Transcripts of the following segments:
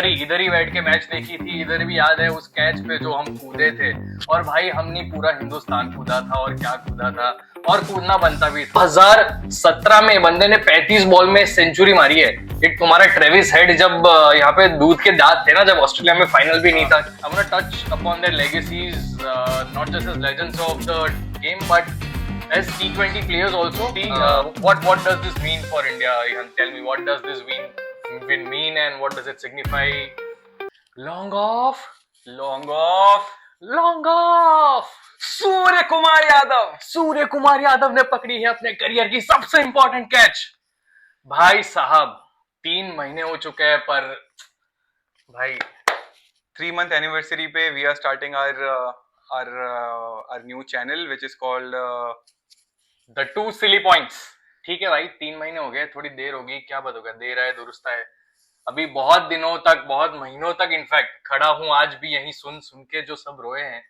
इधर ही बैठ के मैच देखी थी। इधर भी याद है उस कैच पे जो हम कूदे थे, और भाई हमने पूरा हिंदुस्तान कूदा था, और क्या कूदा था, और कूदना बनता भी था। 2017 में बंदे ने 35 बॉल में सेंचुरी मारी है। एक तुम्हारा ट्रेविस हेड जब यहाँ पे दूध के दांत थे ना, जब ऑस्ट्रेलिया में फाइनल भी नहीं था। I want to touch upon their legacies, not just as legends of the game but as T20 players also. What does this mean for India? Ihan, tell me, what does this mean and what does it signify? Long off, long off, long off. Surya Kumar Yadav ने पकड़ी है अपने career की सबसे important catch. भाई साहब 3 महीने हो चुके हैं, पर भाई 3-month anniversary पे we are starting our new channel which is called the two silly points. ठीक है भाई, 3 महीने हो गए, थोड़ी देर होगी, क्या बात होगा, देर है दुरुस्त है। अभी बहुत दिनों तक, बहुत महीनों तक इनफैक्ट खड़ा हूं आज भी यहीं सुन सुन के जो सब रोए हैं।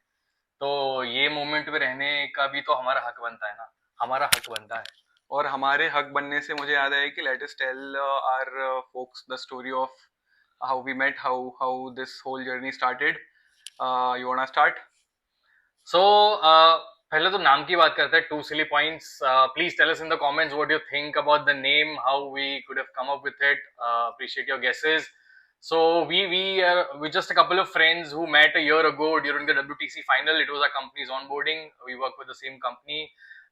तो ये मोमेंट पे रहने का भी तो हमारा हक बनता है ना, हमारा हक बनता है। और हमारे हक बनने से मुझे याद आया कि let us tell our folks the story of how we met, how this whole journey started. You wanna start? So पहले तो नाम की बात करते हैं, two silly points. Please tell us in the comments what you think about the name, how we could have come up with it. Appreciate your guesses. So we just a couple of friends who met a year ago during the WTC final. It was our company's onboarding. We work with the same company.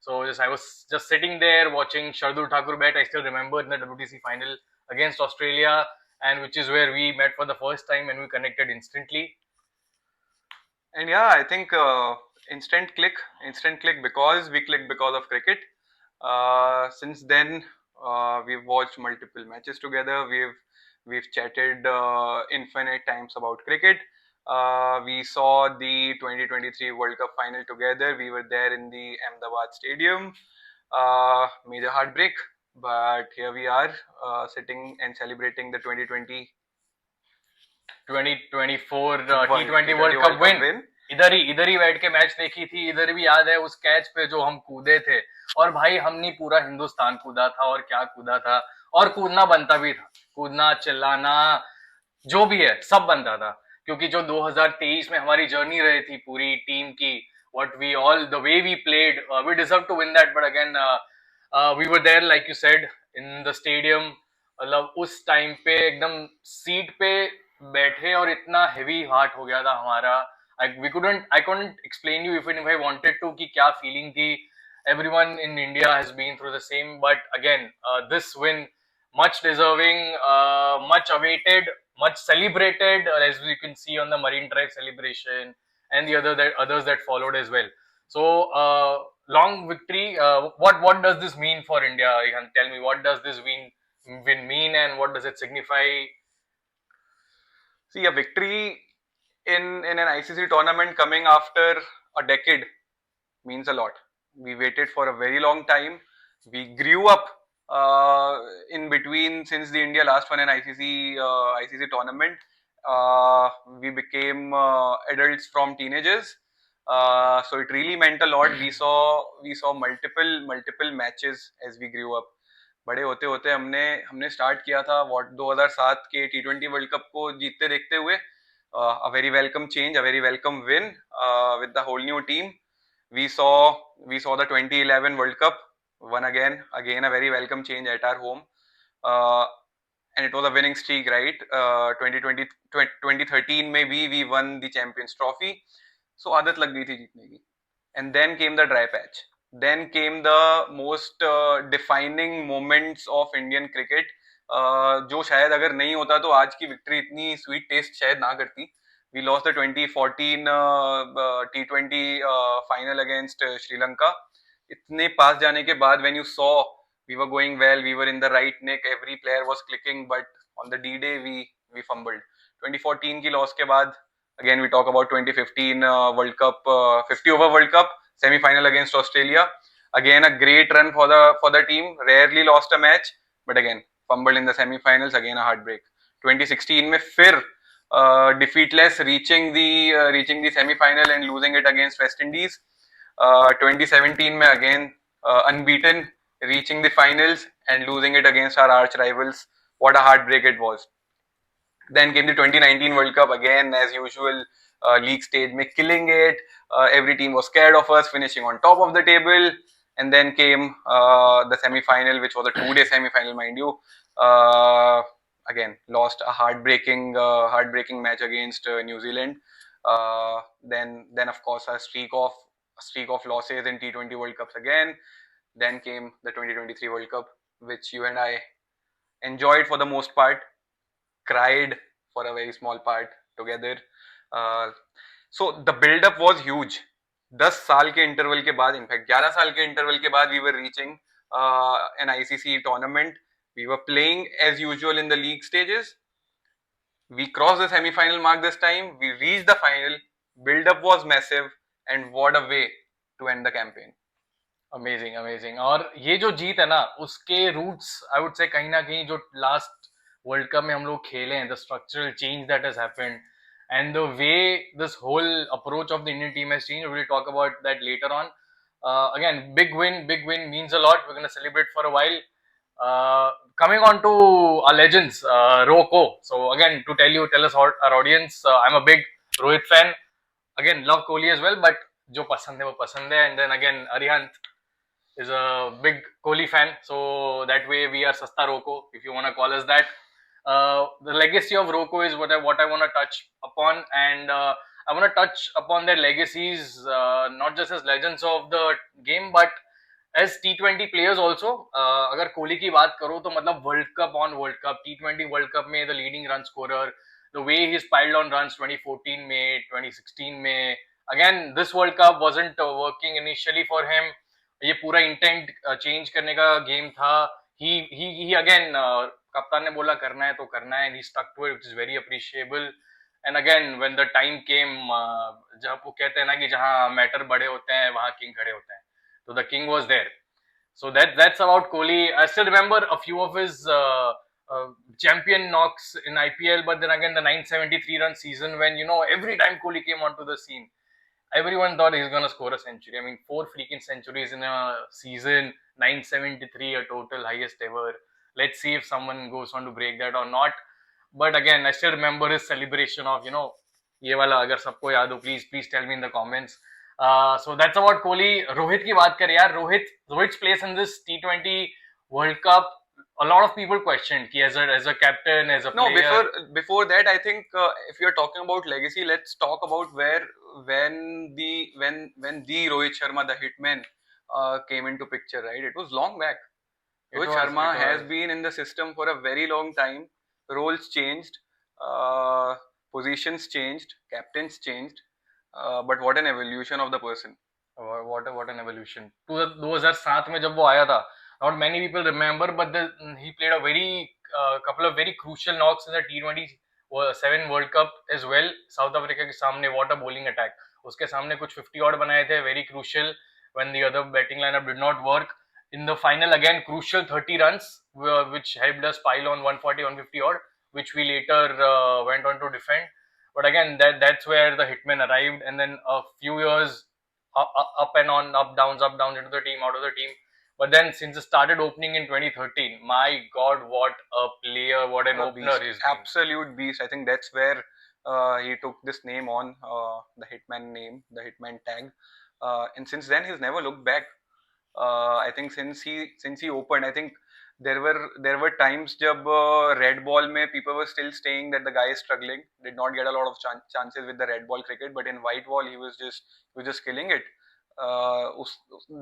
So I was just sitting there watching Shardul Thakur bat. I still remember in the WTC final against Australia, and which is where we met for the first time and we connected instantly. And yeah, I think instant click because we clicked because of cricket. Since then, we've watched multiple matches together. We've chatted infinite times about cricket. We saw the 2023 World Cup final together. We were there in the Ahmedabad Stadium. Major heartbreak, but here we are sitting and celebrating the 2024 T20 world cup win. इधर ही बैठ के match देखी थी। इधर भी याद है उस कैच पे जो हम कूदे थे, और भाई हमने पूरा हिंदुस्तान कूदा था, और क्या कूदा था, और कूदना बनता भी था। कूदना, चिल्लाना, जो भी है सब बनता था, क्योंकि जो 2023 में हमारी जर्नी रही थी पूरी टीम की, what we all, the way we played, we deserve to win that, but again we were there like you said in the stadium. मतलब उस टाइम पे एकदम सीट पे बैठे और इतना हेवी हार्ट हो गया था हमारा। I couldn't explain you even if I wanted to कि क्या feeling थी। Everyone in India has been through the same, but again this win much deserving, much awaited, much celebrated, as you can see on the Marine Drive celebration and the others that followed as well. So long victory. What does this mean for India? You can tell me, what does this win mean and what does it signify? See, a victory in an ICC tournament coming after a decade means a lot. We waited for a very long time. We grew up in between since the India last won an ICC tournament. We became adults from teenagers. So it really meant a lot. We saw multiple matches as we grew up. बड़े होते होते हमने start किया था 2007 के T20 world cup को जीतते देखते हुए. A very welcome change, a very welcome win with the whole new team. We saw the 2011 World Cup, won again a very welcome change at our home, and it was a winning streak, right? 2013 में we won the Champions Trophy, so आदत लग गई थी जीतने की. And then came the dry patch. Then came the most defining moments of Indian cricket, जो शायद अगर नहीं होता तो आज की विक्ट्री इतनी स्वीट टेस्ट शायद ना करती. We lost the 2014 T20 final against Sri Lanka. इतने पास जाने के बाद when you saw we were going well, we were in the right nick, every player was clicking, but on the D-Day we fumbled. 2014 की loss के बाद again we talk about 2015 World Cup, 50 over World Cup semi-final against Australia. Again a great run for the team, rarely lost a match, but again fumbled in the semi-finals, again a heartbreak. 2016 में फिर defeatless, reaching the semi-final and losing it against West Indies. 2017 में again unbeaten, reaching the finals and losing it against our arch rivals. What a heartbreak it was. Then came the 2019 World Cup again, as usual, league stage, में killing it. Every team was scared of us, finishing on top of the table. And then came the semi-final, which was a 2-day semi-final, mind you. Again, lost a heartbreaking match against New Zealand. Then of course a streak of losses in T20 World Cups again. Then came the 2023 World Cup, which you and I enjoyed for the most part, cried for a very small part together. So the build up was huge. 10 साल के interval के बाद, in fact 11 साल के interval के बाद, we were reaching an ICC tournament. We were playing as usual in the league stages. We crossed the semi-final mark this time. We reached the final. Build up was massive, and what a way to end the campaign. Amazing amazing. और ये जो जीत है ना, उसके roots I would say कहीं ना कहीं जो लास्ट वर्ल्ड कप में हम लोग खेले हैं, the structural change that has happened and the way this whole approach of the Indian team has changed. We'll talk about that later on. Again, big win means a lot. We're going to celebrate for a while. Coming on to our legends, Rocco. So again, to tell us our audience, I'm a big Rohit fan. Again, love Kohli as well, but जो पसंद है वो पसंद है. And then again, Arihant is a big Kohli fan. So that way we are Sasta Rocco, if you want to call us that. The legacy of Rocco is what I want to touch upon, and I want to touch upon their legacies, not just as legends of the game, but as T20 players also. अगर कोहली की बात करो तो मतलब World Cup on World Cup, T20 World Cup में the leading run scorer, the way he's piled on runs 2014 में, 2016 में. Again, this World Cup wasn't working initially for him. ये पूरा इंटेंट चेंज करने का गेम था. He again, कप्तान ने बोला करना है तो करना है, and he stuck to it, which is very appreciable. And again, when the time came, जब वो कहते हैं ना कि जहाँ मैटर बड़े होते हैं वहाँ किंग खड़े होते हैं, so the king was there. So that's about Kohli. I still remember a few of his champion knocks in IPL, but then again the 973 run season, when every time Kohli came onto the scene, everyone thought he's gonna score a century. I mean, 4 freaking centuries in a season, 973, a total highest ever. Let's see if someone goes on to break that or not. But again, I still remember his celebration of, ये वाला अगर सबको याद हो, please tell me in the comments. So that's about Kohli. Rohit की बात करें यार, Rohit's place in this T20 World Cup, a lot of people questioned कि as a captain, as a player. No, before that, I think if you're talking about legacy, let's talk about when the Rohit Sharma, the hitman, came into picture. Right, it was long back. Rohit Sharma has been in the system for a very long time. Roles changed, positions changed, captains changed, but what an evolution of the person. What an evolution. 2007 में जब वो आया था, not many people remember, but he played a couple of very crucial knocks in the T27 World Cup as well. South Africa के सामने what a bowling attack. उसके सामने कुछ 50 odd बनाए थे, very crucial when the other batting lineup did not work. In the final, again, crucial 30 runs, which helped us pile on 140, 150 odd, which we later went on to defend. But again, that's where the hitman arrived, and then a few years up and on, up downs into the team, out of the team. But then since it started opening in 2013, my God, what a player, what an opener is. Absolute beast. I think that's where he took this name on, the hitman name, the hitman tag. And since then, he's never looked back. I think since he opened, I think there were times जब red ball में people were still saying that the guy is struggling, did not get a lot of chances with the red ball cricket, but in white ball he was just killing it.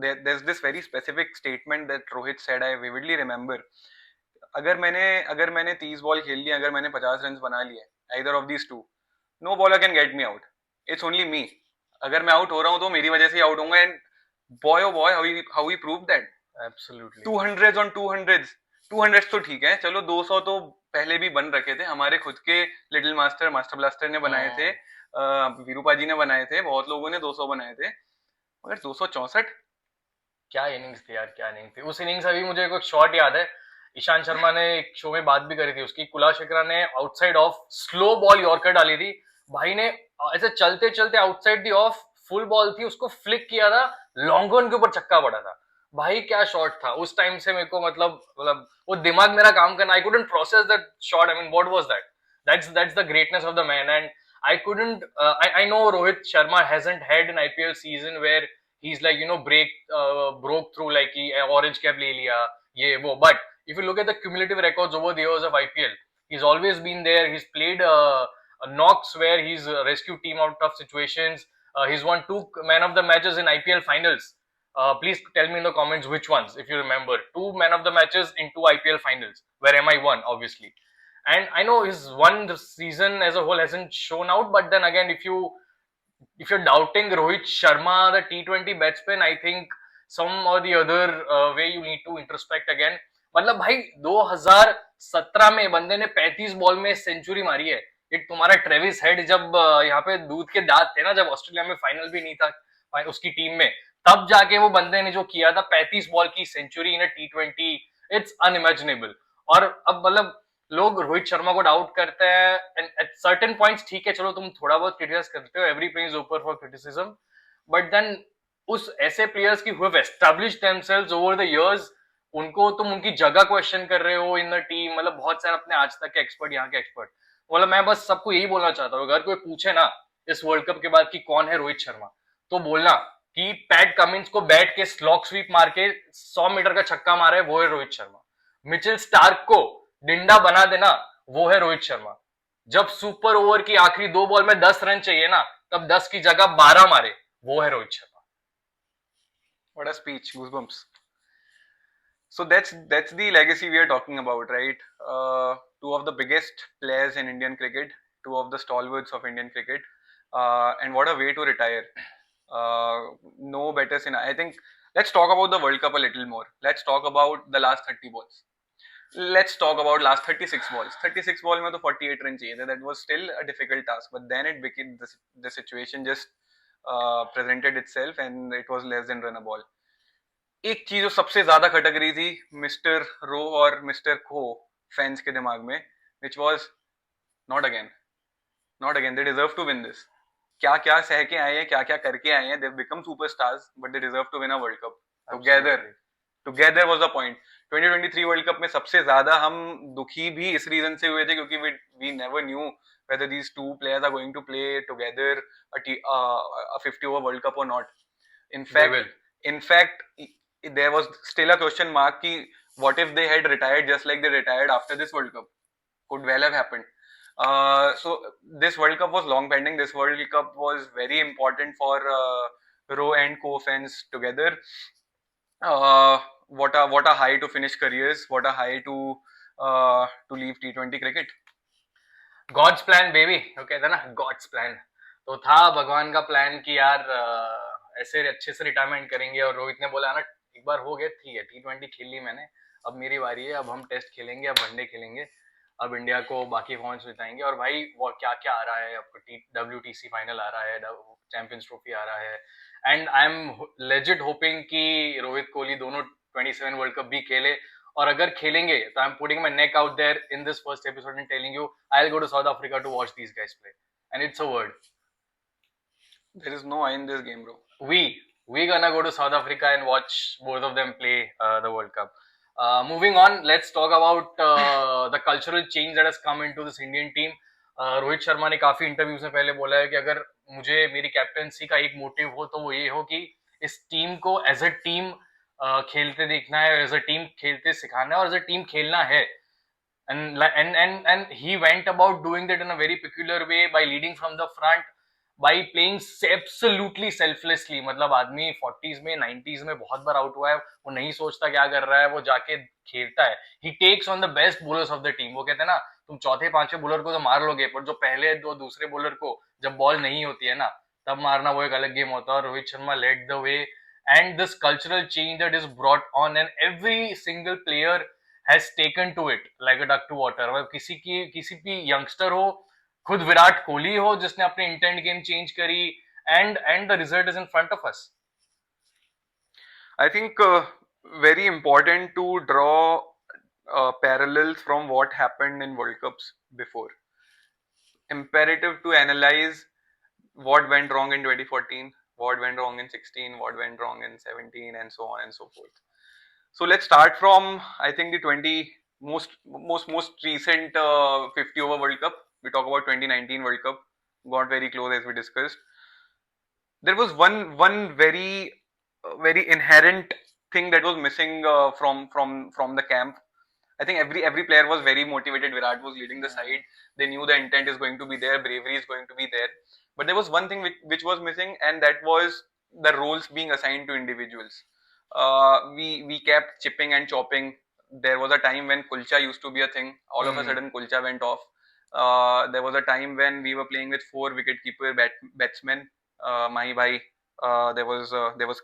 There's this very specific statement that Rohit said, I vividly remember. अगर मैंने 30 ball खेल ली, अगर मैंने 50 run बना लिए, either of these two, no bowler can get me out. It's only me. अगर मैं out हो रहा हूँ तो मेरी वजह से आउट होऊंगा. And boy oh boy, how he proved that. Absolutely. 200s on 200s तो ठीक है, चलो 200 तो पहले भी बन रखे थे. हमारे खुद के लिटिल मास्टर ब्लास्टर ने बनाए थे, वीरूपा जी ने बनाए थे, बहुत लोगों ने 200 बनाए थे, मगर 264 क्या इनिंग्स थी यार, क्या इनिंग्स थी. उस इनिंग्स अभी मुझे एक शॉट याद है, ईशांत शर्मा ने एक शो में बात भी करी थी उसकी. कुला शेखरा ने outside of slow ball yorker डाली थी, भाई ने ऐसे चलते चलते outside the of, full ball थी, उसको फ्लिक किया था, लॉन्ग ऑन के ऊपर छक्का पड़ा था. भाई क्या शॉट था उस टाइम से. मेरे को मतलब वो दिमाग मेरा काम करना, I couldn't process that shot. I mean what was that. That's the greatness of the man. And I couldn't. I know Rohit Sharma hasn't had an IPL season where he's like broke through like he orange cap le liya ye wo. But if you look at the cumulative records over the years of IPL, he's always been there. He's played knocks where he's rescued team out of situations. He's won 2 man of the matches in IPL finals. Please tell me in the comments which ones, if you remember. 2 man of the matches in 2 IPL finals, where MI won, obviously. And I know his one season as a whole hasn't shown out, but then again, if you're doubting Rohit Sharma, the T20 batsman, I think some or the other way you need to introspect again. मतलब भाई 2017 में बंदे ने 35 ball में century मारी है. ये तुम्हारा ट्रेविस हेड जब यहाँ पे दूध के दांत थे ना, जब ऑस्ट्रेलिया में फाइनल भी नहीं था उसकी टीम में, तब जाके वो बंदे ने जो किया था 35 बॉल की century in T20, it's unimaginable. और अब मतलब लोग रोहित शर्मा को डाउट करते हैं एंड एट सर्टेन पॉइंट्स ठीक है, चलो तुम थोड़ा बहुत क्रिटिसाइज करते हो, every player is open for criticism, but then उस ऐसे प्लेयर्स की who have established themselves over the years, उनको तुम उनकी जगह क्वेश्चन कर रहे हो इन द टीम. मतलब बहुत सारे अपने आज तक के एक्सपर्ट, यहाँ के एक्सपर्ट. मतलब मैं बस सबको यही बोलना चाहता हूँ, अगर कोई पूछे ना इस वर्ल्ड कप के बाद कि कौन है रोहित शर्मा, तो बोलना कि पैट कमिंस को बैठ के स्लॉक स्वीप मार के 100 मीटर का छक्का मारा है, वो है रोहित शर्मा. मिचेल स्टार्क को डिंडा बना देना, वो है रोहित शर्मा. जब सुपर ओवर की आखिरी 2 बॉल में 10 रन चाहिए ना, तब 10 की जगह 12 मारे, वो है Rohit Sharma. What a speech, goosebumps. So that's the legacy we are talking about, right? Two of the biggest players in Indian cricket, two of the stalwarts of Indian cricket, and what a way to retire. No better sin. I think let's talk about the World Cup a little more. Let's talk about the last 30 balls. Let's talk about last 36 balls. 36 ball में तो 48 run चाहिए थे. That was still a difficult task, but then it became the situation just presented itself and it was less than run a ball. एक चीज जो सबसे ज्यादा खटक रही थी मिस्टर रो और मिस्टर को फैंस के दिमाग में, which was not again they deserve to win this. क्या क्या सह के आए हैं, क्या क्या करके आए हैं, they've become superstars but they deserve to win a World Cup together was the point. 2023 world cup में सबसे ज्यादा हम दुखी भी इस रीजन से हुए थे क्योंकि we never knew whether these two players are going to play together a 50 over World Cup or not. In fact there was still a question mark ki what if they had retired just like they retired after this World Cup. Could well have happened. So this World Cup was long pending. This World Cup was very important for Row and Co fans together. What a high to finish careers. What a high to leave T20 cricket. God's plan, baby. तो कहते हैं ना God's plan. तो था भगवान का plan कि यार ऐसे अच्छे से रिटायरमेंट करेंगे, और रोहित ने बोला ना एक बार हो गया, ठीक है T20 खेल ली मैंने, अब मेरी बारी है, अब हम टेस्ट खेलेंगे, अब वनडे खेलेंगे, अब इंडिया को बाकी फॉर्म्स जिताएंगे. और भाई वो क्या क्या आ रहा है, आपको WTC फाइनल आ रहा है, चैंपियंस ट्रॉफी आ रहा है, and I am legit hopping कि रोहित कोहली दोनों 27 वर्ल्ड कप भी खेले. और अगर खेलेंगे तो I am putting my neck out there in this first episode and telling you I will go to South Africa to watch these guys play, and it's a word. There is no I in this game, bro. We gonna go to South Africa and watch both of them play the World Cup. Moving on, let's talk about the cultural change that has come into this Indian team. Rohit Sharma ने काफी interviews में पहले बोला है कि अगर मुझे मेरी कैप्टनसी का एक मोटिव हो तो वो ये हो कि इस टीम को एज अ टीम खेलते देखना है, एज अ टीम खेलते सिखाना है, और एज अ टीम खेलना है. And he went about doing that in a very peculiar way by leading from the front, by playing absolutely selflessly. मतलब आदमी 40s में 90s में बहुत बार आउट हुआ है, वो नहीं सोचता क्या कर रहा है, वो जाके खेलता है. he takes on the best bowlers of the team. वो कहते हैं ना तुम चौथे पांचवें बॉलर को तो मार लोगे, पर जो पहले दो दूसरे बॉलर को जब बॉल नहीं होती है ना तब मारना, वो एक अलग गेम होता है. और Rohit Sharma led the way, and this cultural change that is brought on, and every single player has taken to it like a duck to water. किसी भी यंगस्टर हो, खुद विराट कोहली हो जिसने अपने इंटेंट गेम चेंज करी, and the result is in front of us. I think very important to draw parallels from what happened in World Cups before. Imperative to analyze what went wrong in 2014, what went wrong in 16, what went wrong in 17, and so on and so forth. So let's start from I think the most recent 50 over World Cup. We talk about 2019 World Cup, got very close as we discussed. There was one very inherent thing that was missing from the camp. I think every player was very motivated. Virat was leading the side. They knew the intent is going to be there, bravery is going to be there. But there was one thing which was missing, and that was the roles being assigned to individuals. We kept chipping and chopping. There was a time when Kulcha used to be a thing. All of a sudden, Kulcha went off. There was a time when we were playing with 4 wicket-keeper batsmen. Mahi Bhai. There was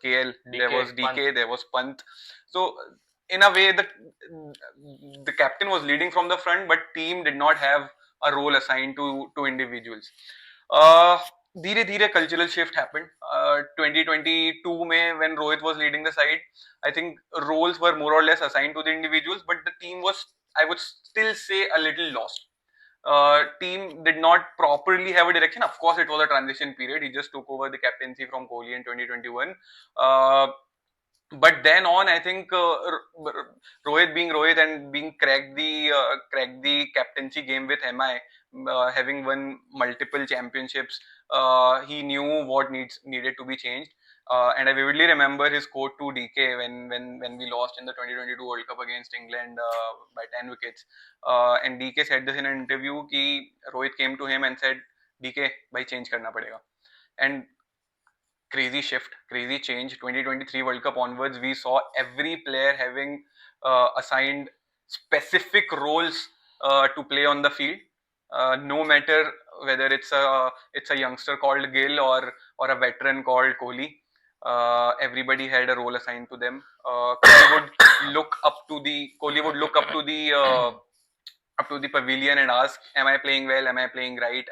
KL. There was DK. Pant. There was Pant. So in a way, the captain was leading from the front, but team did not have a role assigned to individuals. धीरे धीरे cultural shift happened. 2022 में when Rohit was leading the side, I think roles were more or less assigned to the individuals, but the team was, I would still say, a little lost. Team did not properly have a direction. Of course, it was a transition period. He just took over the captaincy from Kohli in 2021. But then on, I think Rohit being Rohit and being cracked the captaincy game with MI, having won multiple championships, he knew what needed to be changed. And I vividly remember his quote to DK when we lost in the 2022 World Cup against England by 10 wickets. And DK said this in an interview कि Rohit came to him and said, DK, भाई change करना पड़ेगा. And crazy shift, crazy change. 2023 World Cup onwards, we saw every player having assigned specific roles to play on the field. No matter whether it's a youngster called Gill or a veteran called Kohli, everybody had a role assigned to them. Kohli would look up to the pavilion and ask, am I playing well? Am I playing right?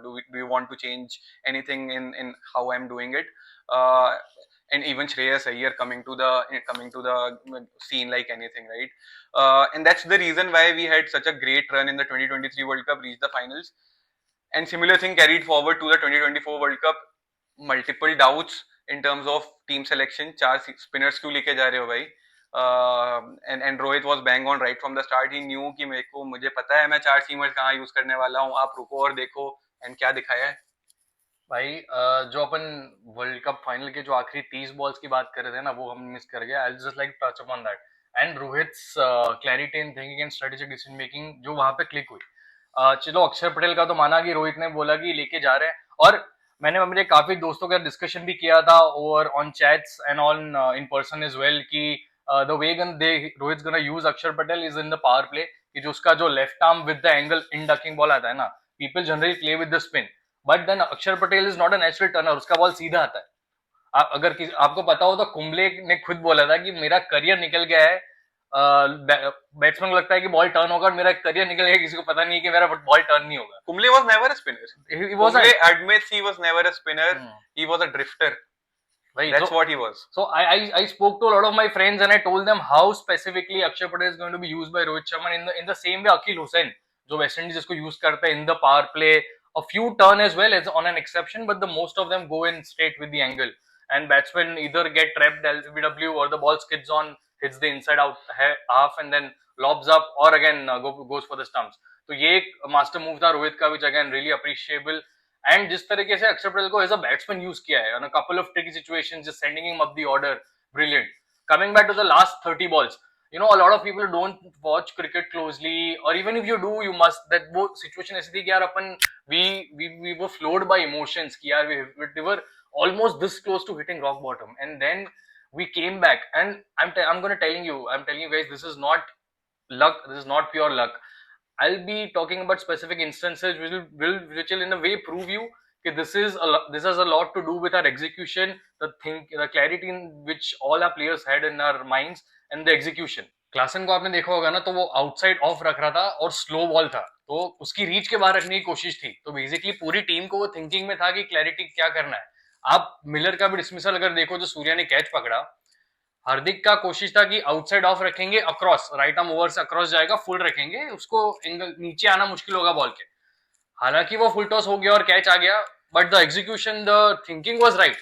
Do you want to change anything in how I'm doing it? And even Shreyas Iyer coming to the scene like anything, right? And that's the reason why we had such a great run in the 2023 World Cup, reached the finals. And similar thing carried forward to the 2024 World Cup. Multiple doubts in terms of team selection. 4 spinners क्यों लेके जा रहे हो भाई? And Rohit was bang on right from the start. He knew कि मुझे पता है मैं 4 सीमर्स कहाँ यूज करने वाला हूँ. आप रुको और देखो. And क्या दिखाया है भाई? जो अपन वर्ल्ड कप फाइनल के जो आखिरी 30 बॉल्स की बात कर रहे थे ना, वो हम मिस कर गए. I just like touch upon that. And Rohit's clarity in thinking and strategic decision making जो वहां पे क्लिक हुई. चलो अक्षर पटेल का तो माना कि रोहित ने बोला कि लेके जा रहे हैं, और मैंने मेरे काफी दोस्तों का डिस्कशन भी किया था over on chats and on in person as well कि the way Rohit gonna use Akshar Patel is in the power play, कि जो उसका जो left arm with the angle in ducking ball आता है ना, people generally play with the spin, but then Akshar Patel is not a natural turner. उसका ball सीधा आता है. आपको पता हो तो कुंबले ने खुद बोला था कि मेरा करियर निकल गया है, बैट्समैन को लगता है कि बॉल टर्न होगा, मेरा करियर निकल गया, किसी को पता नहीं कि मेरा बॉल टर्न नहीं होगा. Kumble was never a spinner. Kumble admits he was never a spinner. He was a drifter. Right. That's what he was. So I spoke to a lot of my friends and I told them how specifically Akshar Patel is going to be used by Rohit Sharma in the same way Akil Hussain, जो West Indies इसको use करते हैं in the power play, a few turn as well as on an exception, but the most of them go in straight with the angle, and batsmen either get trapped LBW or the ball skids on, hits the inside out half and then lobs up, or again goes for the stumps. तो ये एक master move था रोहित का, which again really appreciable. And जिस तरीके से अक्षर पटेल को एज अ बैट्समैन यूज किया है, on a couple of tricky situations, just sending him up the order, brilliant. Coming back to the last 30 balls, you know, a lot of people don't watch cricket closely, or even if you do, you must, that वो situation ऐसी थी कि यार अपन we were flowed by emotions, कि यार we were almost this close to hitting rock bottom, and then we came back. And I'm telling you guys, this is not luck, this is not pure luck. I'll be talking about specific instances which will in a way prove you that this has a lot to do with our execution, the clarity in which all our players had in our minds, and the execution. Klaasen को आपने देखा होगा ना, तो वो outside of रख रहा था और स्लो बॉल था, तो उसकी रीच के बाहर रखने की कोशिश थी. तो बेसिकली पूरी टीम को वो थिंकिंग में था कि क्लैरिटी क्या करना है. आप मिलर का भी डिसमिसल अगर देखो, जो सूर्या ने कैच पकड़ा, हार्दिक का कोशिश था कि आउटसाइड ऑफ रखेंगे, अक्रॉस राइट आर्म ओवर से अक्रॉस जाएगा, फुल रखेंगे, उसको एंगल नीचे आना मुश्किल होगा बॉल के. हालांकि वो फुल टॉस हो गया और कैच आ गया, but the execution, the thinking was right.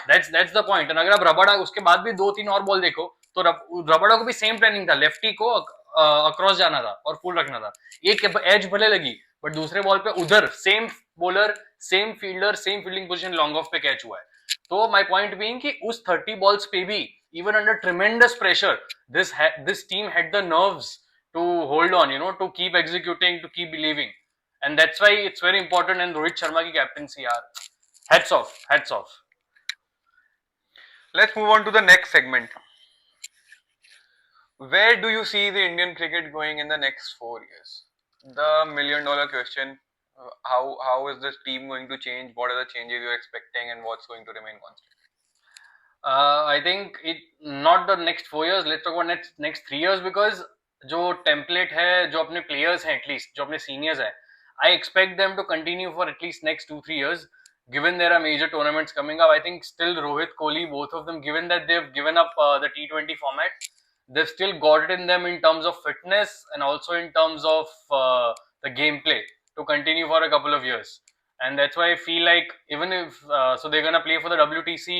That's the point. अगर आप रबाडा उसके बाद भी 2-3 और बॉल देखो, तो रबाडा को भी सेम प्लानिंग था, लेफ्टी को अक्रॉस जाना था और फुल रखना था. एक एज भले लगी, बट दूसरे बॉल पे उधर same bowler, same fielder, same fielding position, long off पे कैच हुआ है. तो माय पॉइंट बीइंग कि उस 30 बॉल्स पे भी even under tremendous pressure this team had the nerves to hold on, to keep executing, to keep believing. And that's why it's very important. And Rohit Sharma ki captaincy, yaar, hats off, hats off. Let's move on to the next segment. Where do you see the Indian cricket going in the next 4 years? The $1 million question. How is this team going to change? What are the changes you're expecting, and what's going to remain constant? I think not the next 4 years. Let's talk about next 3 years, because जो template है, जो अपने players हैं, at least जो अपने seniors हैं, I expect them to continue for at least next 2-3 years. Given there are major tournaments coming up, I think still Rohit, Kohli, both of them, given that they've given up the T20 format, they've still got it in them in terms of fitness and also in terms of the gameplay to continue for a couple of years. And that's why I feel like even if so they're gonna play for the WTC,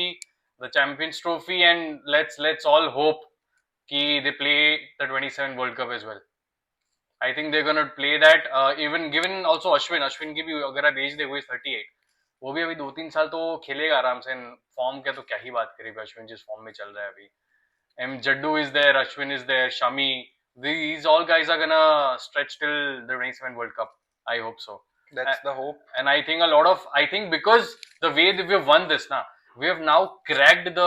the Champions Trophy, and let's all hope कि they play the 27 World Cup as well. I think they're gonna play that. Even given also Ashwin की भी अगर आप भेज दे, वो is 38, वो भी अभी 2-3 साल तो खेलेगा आराम से. फॉर्म का तो क्या ही बात करें अश्विन, जिस फॉर्म में चल रहा है अभी. M Jaddu is there, Ashwin is there, Shami. These all guys are gonna stretch till the 27 World Cup. I hope so. That's the hope. And I think because the way that we've won this now, we have now cracked the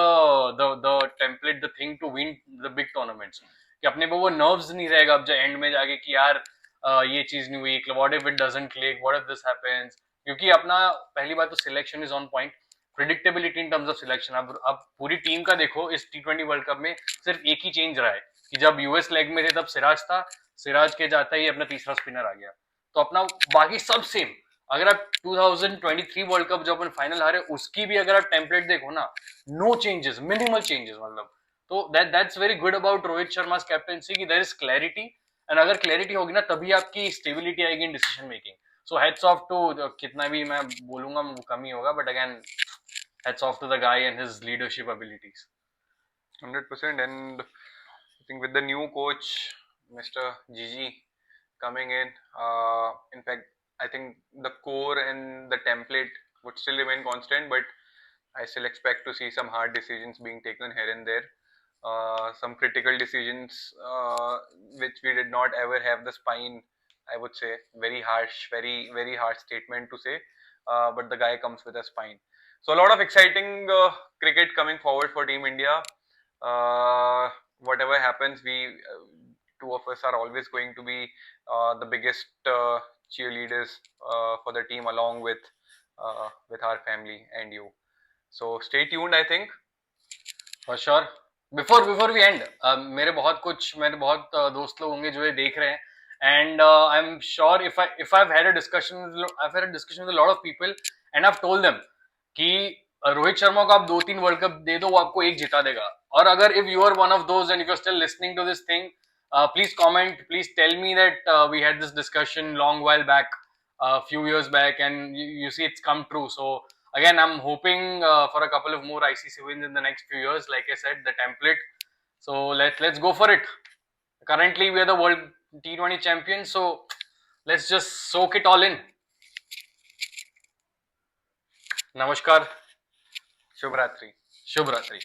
template, the thing to win the big tournaments. कि अपने पे वो nerves नहीं रहेगा अब जो end में जाके कि यार ये चीज नहीं हुई, what if it doesn't click, what if this happens. क्योंकि अपना पहली बात तो selection is on point, predictability in terms of selection. अब पूरी टीम का देखो, इस T20 वर्ल्ड कप में सिर्फ एक ही चेंज रहा है कि जब यूएस लेग में थे तब सिराज था, सिराज के जाता ही अपना तीसरा स्पिनर आ गया, तो अपना बाकी सब सेम. अगर आप 2023 वर्ल्ड कप जो अपन फाइनल हारे, उसकी भी अगर आप टेम्पलेट देखो ना, नो चेंजेस, मिनिमल चेंजेस, मतलब. तो that's very good about Rohit Sharma captaincy की देयर इज क्लैरिटी. एंड अगर क्लैरिटी होगी ना, तभी आपकी स्टेबिलिटी आएगी in decision making. So heads off to, कितना भी मैं बोलूंगा वो कम ही होगा, but again heads off to the guy and his leadership abilities. 100%. And I think with the new coach, Mr. Gigi, coming in fact, I think the core and the template would still remain constant, but I still expect to see some hard decisions being taken here and there. Some critical decisions which we did not ever have the spine, I would say. Very harsh, very harsh statement to say, but the guy comes with a spine. So a lot of exciting cricket coming forward for Team India. Whatever happens, we two of us are always going to be the biggest cheerleaders for the team, along with our family and you. So stay tuned, I think. For sure. Before we end, मेरे बहुत दोस्त लोग होंगे जो ये देख रहे हैं, and I'm sure if I've had a discussion with a lot of people, and I've told them कि रोहित शर्मा को आप 2-3 वर्ल्ड कप दे दो, वो आपको एक जिता देगा. और अगर if you are one of those and if you're still listening to this thing, please comment, please tell me that we had this discussion long while back, a few years back, and you see it's come true. So again, I'm hoping for a couple of more ICC wins in the next few years. Like I said, the template. So let's go for it. Currently, we are the world T20 champions, so let's just soak it all in. Namaskar. Shubh Ratri. Shubh Ratri.